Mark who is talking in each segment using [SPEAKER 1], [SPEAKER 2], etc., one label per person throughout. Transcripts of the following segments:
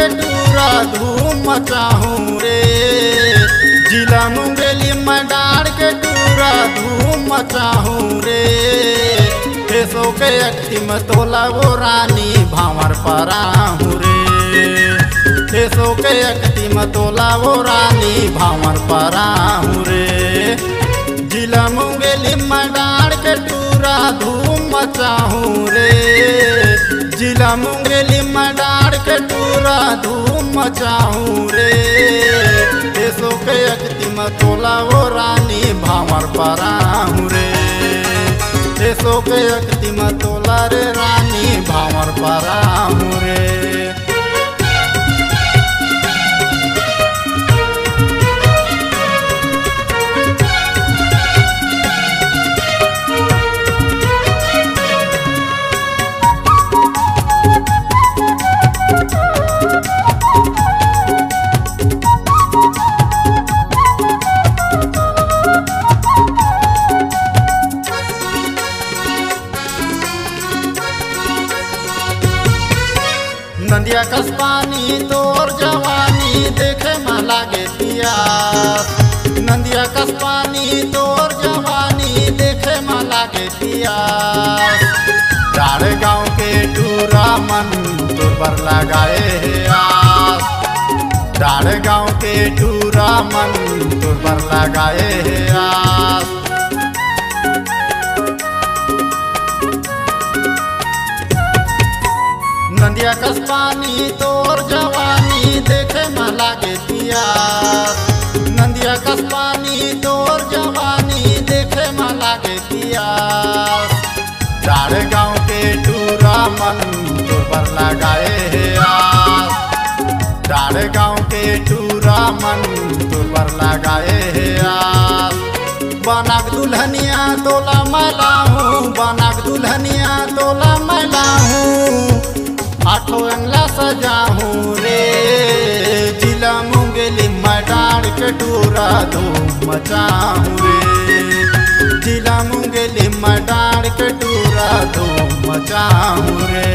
[SPEAKER 1] के टूरा धूम मचाहूँ रे। जिला मुंगेली में डाड़ के टूरा धूम मचाहूँ रे। फेसो के अक्ति में तोला वो रानी भावर पराहूँ रे। फेसो के अक्ति में तोला वो रानी भावर पराहूँ रे। जिला मुंगेली में डाड़ के टूरा धूम मचाहूँ रे। जिला मुंगेली में डाड़ के टूरा धूम मचाहूँ रे। फेसो के अक्ति में तोला वो रानी भावर पराहूँ रे। फेसो के अक्ति में तोला रे रानी भावर पराहूँ रे। नदिया कस पानी तोर जवानी देखे में लागे पियास। नदिया कस पानी तोर जवानी देखे में लागे पियास। डाड़ गाँव के टूरा मन तोर पर लगाए है आस। डाड़ गाँव के टूरा मन तोर पर लगाए है आस। नदिया कस पानी तोर जवानी देखे में लागे पियास। नदिया कस पानी तोर जवानी देखे में लागे पियास। डाड़ गाँव के टूरा मन तोर पर लगाए है आस। डाड़ गाँव के टूरा मन तोर पर लगाए है आस। बनाक दुल्हनिया तोला मैलाहूँ। बनाक दुल्हनिया तोला मैलाहूँ। आठों अंगला सजाहूँ रे। जिला मुंगेली में डाड़ के टूरा धूम मचाहूँ रे। जिला मुंगेली में डाड़ के टूरा धूम मचाहूँ रे।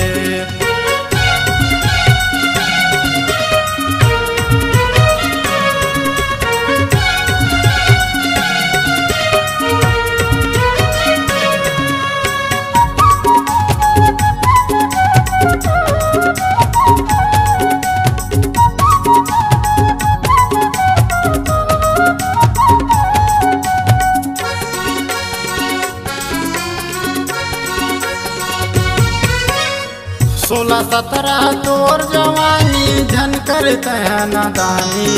[SPEAKER 1] सोलह सत्रह तोर जवानी झन करते हैं नादानी।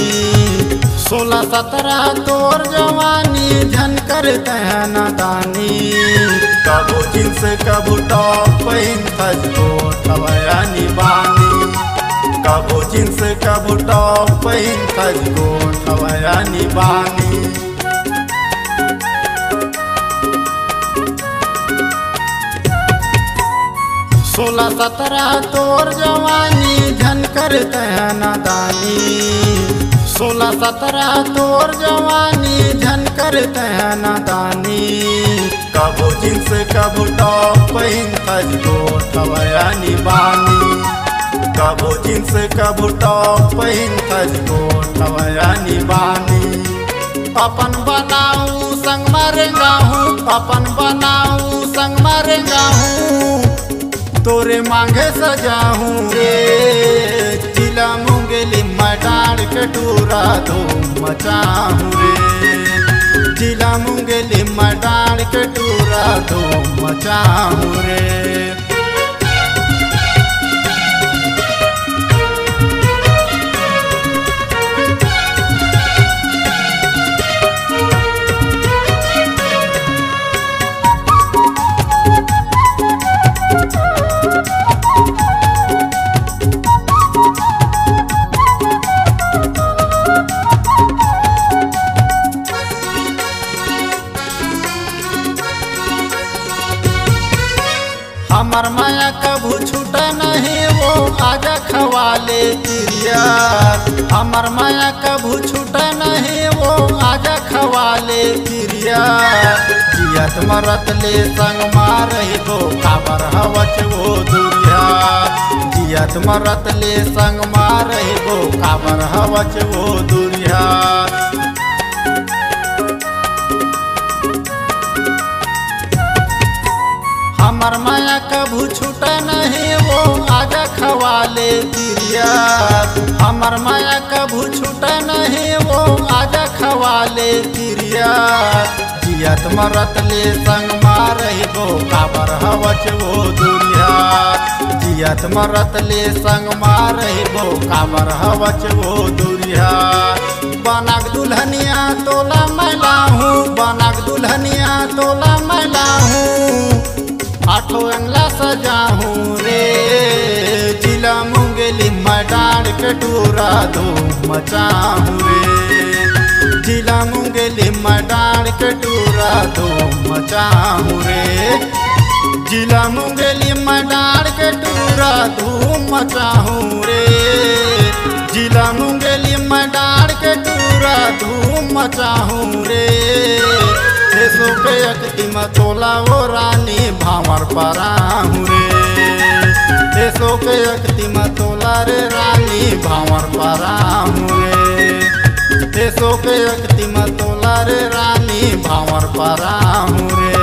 [SPEAKER 1] 16-17 तोर जवानी झन करते हैं नादानी। कबू जींस कबू टॉप पहिन खजको ठवया निबानी। कबू जींस कबू टॉप पहिन खजको ठवया निबानी। 16-17 तोर जवानी झन करते हैं नादानी। 16-17 तोर जवानी झन करते हैं नादानी। कबू जींस कबू टॉप पहिन खजको ठवया निबानी। कबू जींस कबू टॉप पहिन खजको ठवया निबानी। अपन बनाऊं संग मरेगा हूँ। अपन बनाऊं संग मरेगा हूँ। तोरे मांगे सजाहूँ रे। जिला मुंगेली में डाड़ के टूरा धूम मचाहूँ रे। जिला मुंगेली में डाड़ के टूरा धूम मचाहूँ रे। हमर माया कभू छूटे नहीं वो आजा खवाले तिरिया। हमर माया कभू छूटे नहीं वो आजा खवाले तिरिया। जियत मरत ले संग मारही तो खबर हवच वो दुरिया। जियत मरत ले संग मारे गो काबर हवच वो दुरिया। हमर माया कभू छूट नहीं वो आजा खवाले तिरिया। हमर माया कभू छूट नहीं वो आजा खवाले तिरिया। जियत मरत ले संग मारे गो काबर हवच वो दुरिया। जियत मरत ले संग मारे गो काबर हवच वो दुरिया। बनक दुल्हनिया तोला मैला हूँ, बनक दुल्हनिया तोला मैला हूँ। आठों अंगला सजाहूँ रे, जिला मुंगेली मैं डांड के टूरा धूम मचाहूँ रे। जिला मुंगेली मैं डांड के टूरा धूम मचाहूँ रे। जिला मुंगेली मैं डांड के टूरा धूम मचाहूँ रे। जिला मुंगेली मैं डांड के टूरा धूम मचाहूँ रे। देशों के अकती मतोला वो रानी भावर पराहूँ रे। देशों के अकती मतोला रे रानी भावर पराहूँ रे। देशों के अकती मतोला रे रानी भावर पराहूँ रे।